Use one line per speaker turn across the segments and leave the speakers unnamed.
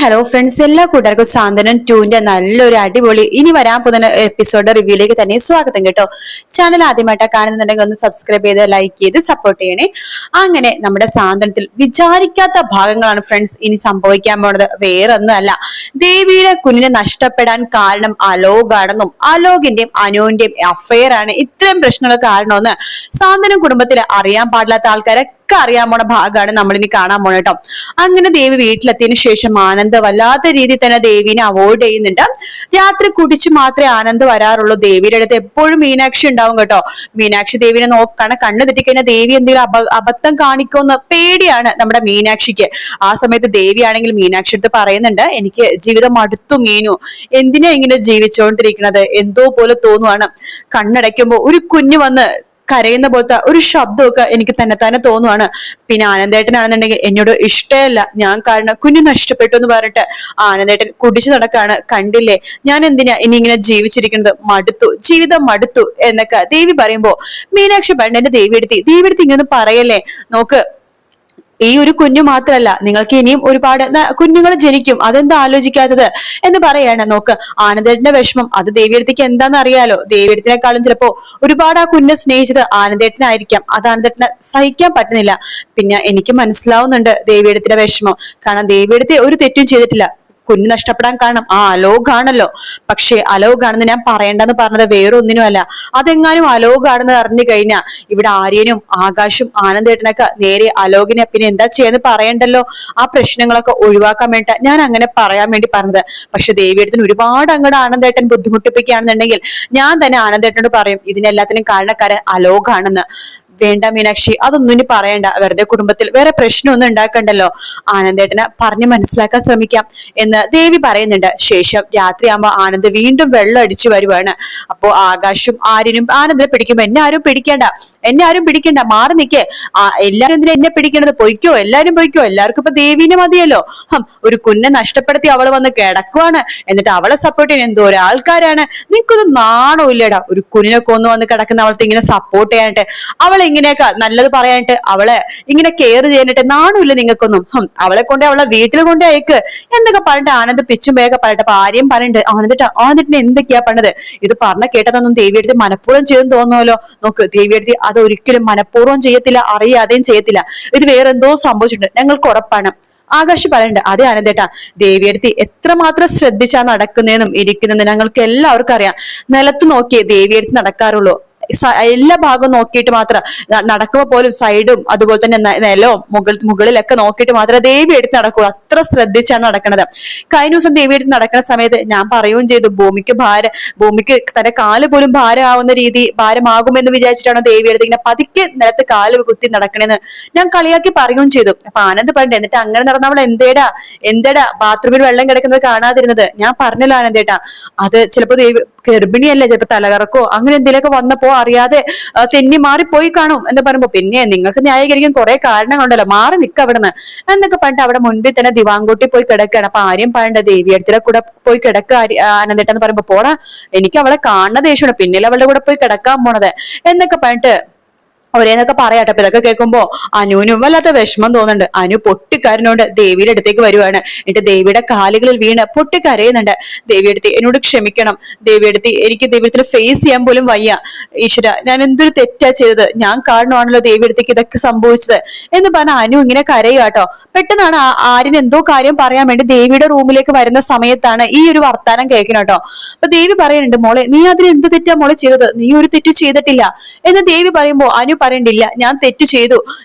Hello friends, എല്ലാ കൂട്ടുകാർക്കും സാന്ത്വനം 2ന്റെ നല്ലൊരു അടിപൊളി ഇനി വരാൻ പോകുന്ന എപ്പിസോഡ് റിവ്യൂയിലേക്ക് തന്നെ സ്വാഗതം കേട്ടോ. ചാനൽ ആദ്യമായിട്ടാണ് കാണുന്നുണ്ടെങ്കിൽ ഒന്ന് സബ്സ്ക്രൈബ് ചെയ്ത് ലൈക്ക് ചെയ്ത് സപ്പോർട്ട് ചെയ്യണേ. അങ്ങനെ നമ്മുടെ സാന്ത്വനത്തിൽ വിചാരിക്കാത്ത ഭാഗങ്ങളാണ് ഫ്രണ്ട്സ് ഇനി സംഭവിക്കാൻ പോണത്. വേറൊന്നുമല്ല, ദേവിയുടെ കുഞ്ഞിനെ നഷ്ടപ്പെടാൻ കാരണം അലോകാണെന്നും അലോകിന്റെയും അനുവിന്റെയും അഫയർ ആണ് ഇത്രയും പ്രശ്നങ്ങൾ കാരണമെന്ന് സാന്ത്വനം കുടുംബത്തിൽ അറിയാൻ പാടില്ലാത്ത ആൾക്കാരെ അറിയാൻ പോണ ഭാഗമാണ് നമ്മൾ ഇനി കാണാൻ പോണ കേട്ടോ. അങ്ങനെ ദേവി വീട്ടിലെത്തിയതിനു ശേഷം ആനന്ദ് വല്ലാത്ത രീതിയിൽ തന്നെ ദേവിനെ അവോയ്ഡ് ചെയ്യുന്നുണ്ട്. രാത്രി കുടിച്ചു മാത്രമേ ആനന്ദ് വരാറുള്ളൂ. ദേവിയുടെ അടുത്ത് എപ്പോഴും മീനാക്ഷി ഉണ്ടാവും കേട്ടോ. മീനാക്ഷി ദേവിനെ നോക്കാണ്, കണ്ണ് തെറ്റിക്കഴിഞ്ഞാൽ ദേവി എന്തെങ്കിലും അബദ്ധം കാണിക്കുമെന്ന് പേടിയാണ് നമ്മുടെ മീനാക്ഷിക്ക്. ആ സമയത്ത് ദേവിയാണെങ്കിൽ മീനാക്ഷി അടുത്ത് പറയുന്നുണ്ട്, എനിക്ക് ജീവിതം മടുത്തു മീനു, എന്തിനാ ഇങ്ങനെ ജീവിച്ചുകൊണ്ടിരിക്കുന്നത്, എന്തോ പോലെ തോന്നുവാണ്. കണ്ണടയ്ക്കുമ്പോ ഒരു കുഞ്ഞു വന്ന് കരയുന്ന പോലത്തെ ഒരു ശബ്ദമൊക്കെ എനിക്ക് തന്നെ തോന്നുവാണ്. പിന്നെ ആനന്ദേട്ടനാണെന്നുണ്ടെങ്കിൽ എന്നോട് ഇഷ്ടമല്ല, ഞാൻ കാരണം കുഞ്ഞു നഷ്ടപ്പെട്ടു എന്ന് പറഞ്ഞിട്ട് ആനന്ദേട്ടൻ കുടിച്ചു നടക്കാണ്. കണ്ടില്ലേ ഞാൻ എന്തിനാ ഇനി ഇങ്ങനെ ജീവിച്ചിരിക്കുന്നത്, മടുത്തു, ജീവിതം മടുത്തു എന്നൊക്കെ ദേവി പറയുമ്പോ മീനാക്ഷി പണ്ടെന്റെ ദേവിയെടുത്ത് ഇങ്ങനെ പറയല്ലേ, നോക്ക് ഈ ഒരു കുഞ്ഞു മാത്രമല്ല, നിങ്ങൾക്ക് ഇനിയും ഒരുപാട് കുഞ്ഞുങ്ങൾ ജനിക്കും, അതെന്താ ആലോചിക്കാത്തത് എന്ന് പറയാണ്. നോക്ക്, ആനന്ദേട്ടന്റെ വിഷമം അത് ദേവിയെടുത്തേക്ക് എന്താന്ന് അറിയാലോ. ദേവിയെടുത്തിനേക്കാളും ചിലപ്പോ ഒരുപാട് ആ കുഞ്ഞിനെ സ്നേഹിച്ചത് ആനന്ദേട്ടനായിരിക്കാം. അത് ആനന്ദേട്ടനെ സഹിക്കാൻ പറ്റുന്നില്ല. പിന്നെ എനിക്ക് മനസ്സിലാവുന്നുണ്ട് ദേവിയെടുത്തിന്റെ വിഷമം. കാരണം ദേവിയെടുത്ത് ഒരു തെറ്റും ചെയ്തിട്ടില്ല. കുഞ്ഞു നഷ്ടപ്പെടാൻ കാരണം ആ അലോകാണല്ലോ. പക്ഷെ അലോകാണെന്ന് ഞാൻ പറയണ്ടെന്ന് പറഞ്ഞത് വേറൊന്നിനുമല്ല. അതെങ്ങാനും അലോകാണെന്ന് അറിഞ്ഞു കഴിഞ്ഞാൽ ഇവിടെ ആര്യനും ആകാശും ആനന്ദേട്ടനൊക്കെ നേരെ അലോകിനെ പിന്നെ എന്താ ചെയ്യാന്ന് പറയണ്ടല്ലോ. ആ പ്രശ്നങ്ങളൊക്കെ ഒഴിവാക്കാൻ വേണ്ട ഞാൻ അങ്ങനെ പറയാൻ വേണ്ടി പറഞ്ഞത്. പക്ഷെ ദേവിയെടുത്തിന് ഒരുപാട് അങ്ങോട്ട് ആനന്ദേട്ടൻ ബുദ്ധിമുട്ടിപ്പിക്കുകയാണെന്നുണ്ടെങ്കിൽ ഞാൻ തന്നെ ആനന്ദേട്ടനോട് പറയും ഇതിനെല്ലാത്തിനും കാരണക്കാരൻ അലോകാണെന്ന്. വേണ്ട മീനാക്ഷി, അതൊന്നും ഇനി പറയണ്ട, വെറുതെ കുടുംബത്തിൽ വേറെ പ്രശ്നമൊന്നും ഉണ്ടാക്കണ്ടല്ലോ. ആനന്ദേട്ടനെ പറഞ്ഞ് മനസ്സിലാക്കാൻ ശ്രമിക്കാം എന്ന് ദേവി പറയുന്നുണ്ട്. ശേഷം രാത്രിയാകുമ്പോ ആനന്ദ് വീണ്ടും വെള്ളം അടിച്ചു വരുവാണ്. അപ്പോ ആകാശും ആര്യനും ആനന്ദിനെ പിടിക്കുമ്പോ എന്നെ ആരും പിടിക്കണ്ട, മാറി നിൽക്കേ, എല്ലാരും എന്തിനാ എന്നെ പിടിക്കണത്, പൊയ്ക്കോ, എല്ലാരും പൊയ്ക്കോ, എല്ലാവർക്കും ഇപ്പൊ ദേവീനെ മതിയല്ലോ. ഒരു കുഞ്ഞെ നഷ്ടപ്പെടുത്തി അവള് വന്ന് കിടക്കുവാണ്, എന്നിട്ട് അവളെ സപ്പോർട്ട് ചെയ്യാൻ എന്തോ ഒരാൾക്കാരാണ്. നിനക്കൊന്നും നാണമില്ലടാ, ഒരു കുഞ്ഞിനെ കൊന്നു വന്ന് കിടക്കുന്ന അവൾക്ക് ഇങ്ങനെ സപ്പോർട്ട് ചെയ്യാനായിട്ട്, അവളെ ഇങ്ങനെയൊക്കെ നല്ലത് പറയാനായിട്ട്, അവളെ ഇങ്ങനെ കെയർ ചെയ്യാനായിട്ട് നാണമില്ല നിങ്ങൾക്കൊന്നും. അവളെ കൊണ്ട് അവളെ വീട്ടിൽ കൊണ്ട് അയക്ക് എന്നൊക്കെ പറഞ്ഞിട്ട് ആനന്ദ് പിച്ചും പേയൊക്കെ പറഞ്ഞിട്ട് അപ്പൊ ആര്യം പറയുന്നുണ്ട്, ആനന്ദിന് എന്തൊക്കെയാ പറഞ്ഞത്, ഇത് പറഞ്ഞ കേട്ടതൊന്നും ദേവിയെടുത്ത് മനഃപൂർവ്വം ചെയ്തെന്ന് തോന്നുമല്ലോ. നോക്ക്, ദേവിയെടുത്ത് അത് ഒരിക്കലും മനഃപൂർവ്വം ചെയ്യത്തില്ല, അറിയാതെയും ചെയ്യത്തില്ല, ഇത് വേറെന്തോ സംഭവിച്ചിട്ടുണ്ട്, ഞങ്ങൾക്ക് ഉറപ്പാണ്. ആകാശ് പറയണ്ട്, അതെ ആനന്ദേട്ടാ, ദേവിയെടുത്ത് എത്രമാത്രം ശ്രദ്ധിച്ചാ നടക്കുന്നതെന്നും ഇരിക്കുന്നതെന്നും ഞങ്ങൾക്ക് എല്ലാവർക്കും അറിയാം. നിലത്ത് നോക്കിയേ ദേവിയെടുത്ത് നടക്കാറുള്ളൂ, എല്ലാ ഭാഗവും നോക്കിയിട്ട് മാത്രം നടക്കുമ്പോ പോലും സൈഡും അതുപോലെ തന്നെ നിലവും മുകളിലൊക്കെ നോക്കിയിട്ട് മാത്രമേ ദേവി എടുത്ത് നടക്കുള്ളൂ. അത്ര ശ്രദ്ധിച്ചാണ് നടക്കുന്നത്. കഴിഞ്ഞ ദിവസം ദേവി എടുത്ത് നടക്കുന്ന സമയത്ത് ഞാൻ പറയുകയും ചെയ്തു, ഭൂമിക്ക് തന്റെ കാല് പോലും ഭാരമാവുന്ന രീതി ഭാരമാകുമെന്ന് വിചാരിച്ചിട്ടാണ് ദേവി എടുത്ത് ഇങ്ങനെ പതുക്കെ നിലത്ത് കാല് കുത്തി നടക്കണേന്ന് ഞാൻ കളിയാക്കി പറയുകയും ചെയ്തു. അപ്പൊ ആനന്ദ് പറഞ്ഞു, എന്നിട്ട് അങ്ങനെ നടന്നവൾ എന്തേടാ ബാത്റൂമിൽ വെള്ളം കിടക്കുന്നത് കാണാതിരുന്നത്. ഞാൻ പറഞ്ഞല്ലോ ആനന്ദേട്ടാ, അത് ചിലപ്പോ ദേവി ഗർഭിണിയല്ലേ, ചിലപ്പോ തലകറക്കോ അങ്ങനെ എന്തെങ്കിലുമൊക്കെ വന്നപ്പോ അറിയാതെ തെന്നി മാറിപ്പോയി കാണും എന്ന് പറയുമ്പോ, പിന്നെ നിങ്ങൾക്ക് ന്യായീകരിക്കാൻ കുറെ കാരണങ്ങളുണ്ടല്ലോ, മാറി നിൽക്ക അവിടുന്ന് എന്നൊക്കെ പറഞ്ഞിട്ട് അവിടെ മുൻപിൽ തന്നെ ദിവാങ്കുട്ടി പോയി കിടക്കുകയാണ്. അപ്പൊ ആര്യം പറയണ്ട, ദേവിയടുത്തിലെ കൂടെ പോയി കിടക്കുക ആനന്ദേട്ടെന്ന് പറയുമ്പോ, പോടാ, എനിക്ക് അവളെ കാണുന്ന ദേഷ്യമാണ്, പിന്നിൽ അവളുടെ കൂടെ പോയി കിടക്കാൻ പോണത് എന്നൊക്കെ പറഞ്ഞിട്ട് ഒരേന്നൊക്കെ പറയാട്ടെ. അപ്പൊ ഇതൊക്കെ കേൾക്കുമ്പോ അനുവിനും വല്ലാത്ത വിഷമം തോന്നുന്നുണ്ട്. അനു പൊട്ടിക്കരനോട് ദേവിയുടെ അടുത്തേക്ക് വരുവാണ്. എന്നിട്ട് ദേവിയുടെ കാലുകളിൽ വീണ് പൊട്ടിക്കരയുന്നുണ്ട്. ദേവിയെടുത്ത് എന്നോട് ക്ഷമിക്കണം, ദേവിയെടുത്ത് എനിക്ക് ദൈവത്തിൽ ഫേസ് ചെയ്യാൻ പോലും വയ്യ, ഈശ്വര ഞാൻ എന്തൊരു തെറ്റാ ചെയ്തത്, ഞാൻ കാരണമാണല്ലോ ദേവിയെടുത്തേക്ക് ഇതൊക്കെ സംഭവിച്ചത് എന്ന് പറഞ്ഞ അനു ഇങ്ങനെ കരയുക. പെട്ടെന്നാണ് ആര്യൻ എന്തോ കാര്യം പറയാൻ വേണ്ടി ദേവിയുടെ റൂമിലേക്ക് വരുന്ന സമയത്താണ് ഈ ഒരു വർത്താനം കേൾക്കണം കേട്ടോ. അപ്പൊ ദേവി പറയുന്നുണ്ട്, മോളെ നീ അതിന് എന്ത് തെറ്റാ മോളെ ചെയ്തത്, നീ ഒരു തെറ്റ് ചെയ്തിട്ടില്ല എന്ന് ദേവി പറയുമ്പോ അനു പറയണ്ടില്ല, ഞാൻ തെറ്റ് ചെയ്തു,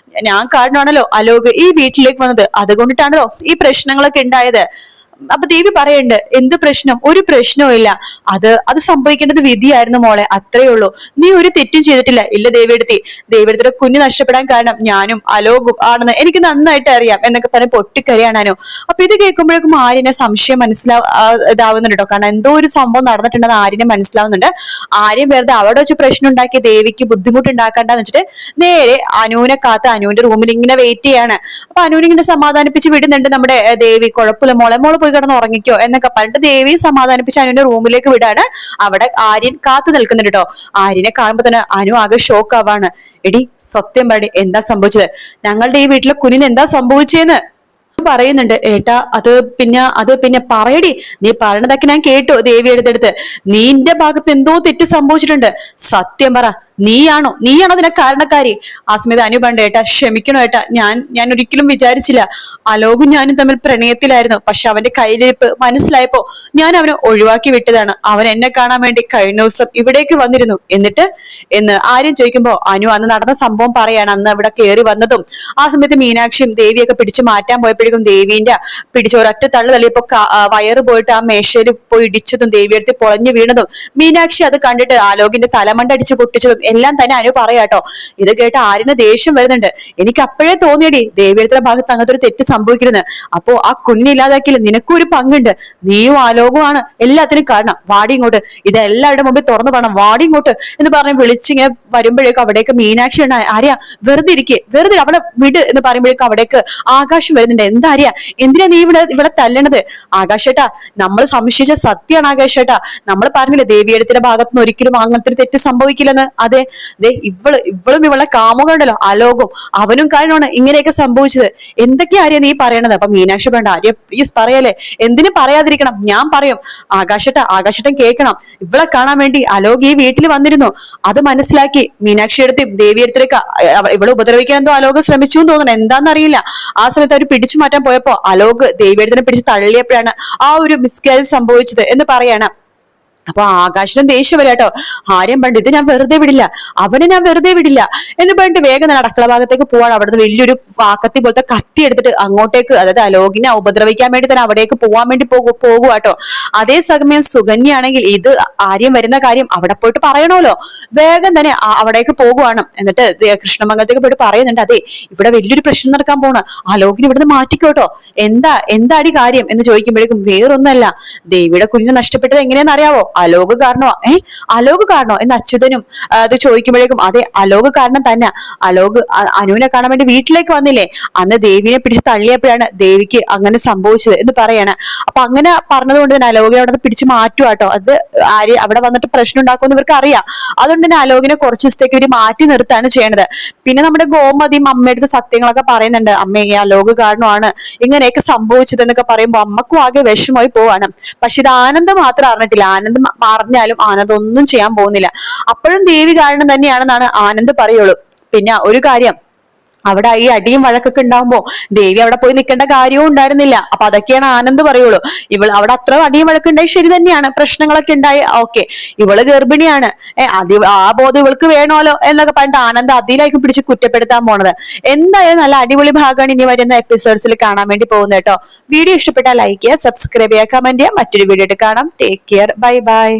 ഞാൻ കാരണമാണല്ലോ അലോക് ഈ വീട്ടിലേക്ക് വന്നത്, അതുകൊണ്ടിട്ടാണല്ലോ ഈ പ്രശ്നങ്ങളൊക്കെ ഉണ്ടായത്. അപ്പൊ ദേവി പറയുന്നുണ്ട്, എന്ത് പ്രശ്നം, ഒരു പ്രശ്നവും ഇല്ല, അത് സംഭവിക്കേണ്ടത് വിധിയായിരുന്നു മോളെ, അത്രേ ഉള്ളൂ, നീ ഒരു തെറ്റും ചെയ്തിട്ടില്ല. ഇല്ല ദേവിയെടുത്തിയുടെ കുഞ്ഞ് നഷ്ടപ്പെടാൻ കാരണം ഞാനും അലോകും ആണെന്ന് എനിക്ക് നന്നായിട്ട് അറിയാം എന്നൊക്കെ പറഞ്ഞ് പൊട്ടിക്കരയാണോ. അപ്പൊ ഇത് കേൾക്കുമ്പോഴേക്കും ആര്യനെ സംശയം ഇതാവുന്നുണ്ട് കേട്ടോ. കാരണം എന്തോ ഒരു സംഭവം നടന്നിട്ടുണ്ടെന്ന് ആര്യനെ മനസ്സിലാവുന്നുണ്ട്. ആര്യൻ വെറുതെ അവിടെ വെച്ച് പ്രശ്നം ഉണ്ടാക്കി ദേവിക്ക് ബുദ്ധിമുട്ടുണ്ടാക്കണ്ടെന്ന് വെച്ചിട്ട് നേരെ അനുവിനെ കാത്ത് അനുവിന്റെ റൂമിൽ ഇങ്ങനെ വെയിറ്റ് ചെയ്യാണ്. അപ്പൊ അനുവിനെ ഇങ്ങനെ സമാധാനിപ്പിച്ച് വിടുന്നുണ്ട് നമ്മുടെ ദേവി. കുഴപ്പമില്ല മോളെ പോയി കിടന്ന് ഉറങ്ങിക്കോ എന്നൊക്കെ പറഞ്ഞിട്ട് ദേവിയെ സമാധാനിപ്പിച്ച് അനുവിന്റെ റൂമിലേക്ക് വിടാണ്. അവിടെ ആര്യൻ കാത്തു നിൽക്കുന്നുണ്ട് കേട്ടോ. ആര്യനെ കാണുമ്പോ തന്നെ അനു ആകെ ഷോക്ക് ആവാണ്. എടി സത്യം പറയടി, എന്താ സംഭവിച്ചത്, ഞങ്ങളുടെ ഈ വീട്ടിലെ കുഞ്ഞിന് എന്താ സംഭവിച്ചേന്ന്. പറയുന്നുണ്ട്, ഏട്ടാ അത് പിന്നെ പറയടി, നീ പറയണതൊക്കെ ഞാൻ കേട്ടു ദേവിയുടെ അടുത്ത്. നിന്റെ ഭാഗത്ത് എന്തോ തെറ്റ് സംഭവിച്ചിട്ടുണ്ട്, സത്യം പറ, നീയാണോ അതിനെ കാരണക്കാരി? ആ സമയത്ത് അനു പണ്ട്, ഏട്ടാ ക്ഷമിക്കണോ ഏട്ടാ, ഞാൻ ഒരിക്കലും വിചാരിച്ചില്ല. അലോകും ഞാനും തമ്മിൽ പ്രണയത്തിലായിരുന്നു. പക്ഷെ അവന്റെ കയ്യിലിരിപ്പ് മനസ്സിലായപ്പോ ഞാൻ അവനെ ഒഴിവാക്കി വിട്ടതാണ്. അവൻ എന്നെ കാണാൻ വേണ്ടി കഴിഞ്ഞ ദിവസം ഇവിടേക്ക് വന്നിരുന്നു. എന്ന് ആര്യം ചോദിക്കുമ്പോ അനു അന്ന് നടന്ന സംഭവം പറയാണ്. അന്ന് അവിടെ കയറി വന്നതും ആ സമയത്ത് മീനാക്ഷിയും ദേവിയൊക്കെ പിടിച്ചു മാറ്റാൻ പോയപ്പോഴേക്കും ദേവീന്റെ പിടിച്ച് ഒരൊറ്റ തള്ളു തള്ളിയപ്പോ വയറ് പോയിട്ട് ആ മേശയിൽ പോയി ഇടിച്ചതും ദേവിയെടുത്ത് പൊളഞ്ഞു വീണതും മീനാക്ഷി അത് കണ്ടിട്ട് ആലോകിന്റെ തലമണ്ട അടിച്ച് പൊട്ടിച്ചതും എല്ലാം തന്നെ അനു പറയാട്ടോ. ഇത് കേട്ട് ആര്യന് ദേഷ്യം വരുന്നുണ്ട്. എനിക്ക് അപ്പോഴേ തോന്നിയടി ദേവിയെടുത്ത ഭാഗത്ത് അങ്ങനത്തെ ഒരു തെറ്റ് സംഭവിക്കരുത്. അപ്പോ ആ കുഞ്ഞില്ലാതാക്കിയില്ല നിനക്കും ഒരു പങ്കുണ്ട്, നീയും ആലോകമാണ് എല്ലാത്തിനും കാരണം, വാടി ഇങ്ങോട്ട്, ഇത് എല്ലാവരുടെ മുമ്പിൽ തുറന്നു പറയണം, വാടി ഇങ്ങോട്ട് എന്ന് പറഞ്ഞ് വിളിച്ചിങ്ങനെ വരുമ്പോഴേക്കും അവിടേക്ക് മീനാക്ഷി ഉണ്ട്. ആര്യ വെറുതെ ഇരിക്കെ, വെറുതെ അവളെ വിട് എന്ന് പറയുമ്പോഴേക്കും അവിടേക്ക് ആകാശം വരുന്നുണ്ട്. എന്താ ആര്യ, എന്തിനാ നീ ഇവിടെ തല്ലണത്? ആകാശേട്ടാ, നമ്മൾ സംശയിച്ച സത്യമാണ് ആകാശേട്ടാ, നമ്മൾ പറഞ്ഞില്ലേ ദേവിയെടുത്തിന്റെ ഭാഗത്തുനിന്ന് ഒരിക്കലും അങ്ങനത്തെ ഒരു തെറ്റ് സംഭവിക്കില്ലെന്ന്. അതെ ഇവളും ഇവളെ കാമുകണ്ടല്ലോ അലോകും, അവനും കാരണമാണ് ഇങ്ങനെയൊക്കെ സംഭവിച്ചത്. എന്തൊക്കെയാ ആര്യ നീ പറയണത്? അപ്പൊ മീനാക്ഷി വേണ്ട, ആര്യ പ്ലീസ് പറയല്ലേ, എന്തിനു പറയാതിരിക്കണം, ഞാൻ പറയും. ആകാശേട്ടൻ കേൾക്കണം, ഇവളെ കാണാൻ വേണ്ടി അലോക് ഈ വീട്ടിൽ വന്നിരുന്നു. അത് മനസ്സിലാക്കി മീനാക്ഷി എടുത്ത് ദേവിയെടുത്തേക്ക് ഇവളെ ഉപദ്രവിക്കാൻ എന്തോ അലോക് ശ്രമിച്ചു എന്ന് തോന്നണം, എന്താണെന്നറിയില്ല. ആ സമയത്ത് അവർ പിടിച്ചു മാറ്റാൻ പോയപ്പോ അലോക് ദേവിയെടുത്തിനെ പിടിച്ച് തള്ളിയപ്പോഴാണ് ആ ഒരു മിസ്കാരേജ് സംഭവിച്ചത് എന്ന് പറയാണ്. അപ്പൊ ആകാശിനും ദേഷ്യം വരാട്ടോ. ആര്യം പണ്ട് ഇത് ഞാൻ വെറുതെ വിടില്ല, അവനെ ഞാൻ വെറുതെ വിടില്ല എന്ന് പറഞ്ഞിട്ട് വേഗം തന്നെ അടുക്കള ഭാഗത്തേക്ക് പോവാണ്. അവിടുന്ന് വലിയൊരു വാക്കത്തി പോലത്തെ കത്തി എടുത്തിട്ട് അങ്ങോട്ടേക്ക്, അതായത് അലോകിനെ ഉപദ്രവിക്കാൻ വേണ്ടി തന്നെ അവിടേക്ക് പോവാൻ വേണ്ടി പോകുവാട്ടോ. അതേ സമയം സുകന്യാണെങ്കിൽ ഇത് ആര്യം വരുന്ന കാര്യം അവിടെ പോയിട്ട് പറയണമല്ലോ, വേഗം തന്നെ അവിടേക്ക് പോകുവാണ്. എന്നിട്ട് കൃഷ്ണമംഗലത്തേക്ക് പോയിട്ട് പറയുന്നുണ്ട്, അതെ ഇവിടെ വലിയൊരു പ്രശ്നം നടക്കാൻ പോണ്, അലോകിനെ ഇവിടുന്ന് മാറ്റിക്കോട്ടോ, എന്താടി കാര്യം എന്ന് ചോദിക്കുമ്പോഴേക്കും വേറൊന്നല്ല, ദേവിയുടെ കുഞ്ഞിനെ നഷ്ടപ്പെട്ടത് എങ്ങനെയാന്ന് അറിയാവോ? അലോക് കാരണോ എന്ന് അച്യുതനും അത് ചോദിക്കുമ്പോഴേക്കും അതെ അലോക് കാരണം തന്നെ. അലോക് അനുവിനെ കാണാൻ വേണ്ടി വീട്ടിലേക്ക് വന്നില്ലേ, അന്ന് ദേവിനെ പിടിച്ച് തള്ളിയപ്പോഴാണ് ദേവിക്ക് അങ്ങനെ സംഭവിച്ചത് എന്ന് പറയാണ്. അപ്പൊ അങ്ങനെ പറഞ്ഞതുകൊണ്ട് തന്നെ അലോകിനെ അവിടെ പിടിച്ച് മാറ്റുവാട്ടോ. അത് അവിടെ വന്നിട്ട് പ്രശ്നം ഉണ്ടാക്കുമെന്ന് ഇവർക്ക് അറിയാം. അതുകൊണ്ട് തന്നെ അലോകിനെ കുറച്ച് ദിവസത്തേക്ക് ഇവര് മാറ്റി നിർത്തുകയാണ് ചെയ്യണത്. പിന്നെ നമ്മുടെ ഗോമതിയും അമ്മയുടെ സത്യങ്ങളൊക്കെ പറയുന്നുണ്ട്, അമ്മ ഈ അലോക് കാരണമാണ് ഇങ്ങനെയൊക്കെ സംഭവിച്ചത് എന്നൊക്കെ പറയുമ്പോൾ അമ്മക്കും ആകെ വിഷമമായി പോവാണ്. പക്ഷെ ഇത് ആനന്ദം മാത്രം അറിഞ്ഞിട്ടില്ല. ആനന്ദം അറിഞ്ഞാലും ആനന്ദ് ഒന്നും ചെയ്യാൻ പോകുന്നില്ല. അപ്പോഴും ദേവി കാരണം തന്നെയാണെന്നാണ് ആനന്ദ് പറയുള്ളൂ. പിന്നെ ഒരു കാര്യം, അവിടെ ഈ അടിയും വഴക്കൊക്കെ ഉണ്ടാവുമ്പോ ദേവി അവിടെ പോയി നിൽക്കേണ്ട കാര്യവും ഉണ്ടായിരുന്നില്ല. അപ്പൊ അതൊക്കെയാണ് ആനന്ദ് പറയുള്ളൂ. അവിടെ അത്ര അടിയും വഴക്കുണ്ടായി ശരി തന്നെയാണ്, പ്രശ്നങ്ങളൊക്കെ ഉണ്ടായി, ഓക്കെ, ഇവള് ഗർഭിണിയാണ്, ആ ബോധം ഇവൾക്ക് വേണമല്ലോ എന്നൊക്കെ പറഞ്ഞിട്ട് ആനന്ദ് അതിലേക്ക് പിടിച്ച് കുറ്റപ്പെടുത്താൻ പോണത്. എന്തായാലും നല്ല അടിപൊളി ഭാഗമാണ് ഇനി വരുന്ന എപ്പിസോഡ്സിൽ കാണാൻ വേണ്ടി പോകുന്നത് കേട്ടോ. വീഡിയോ ഇഷ്ടപ്പെട്ടാൽ ലൈക്ക് ചെയ്യുക, സബ്സ്ക്രൈബ് ചെയ്യുക, കമന്റ് ചെയ്യുക. മറ്റൊരു വീഡിയോ ആയിട്ട് കാണാം. Take care, bye bye.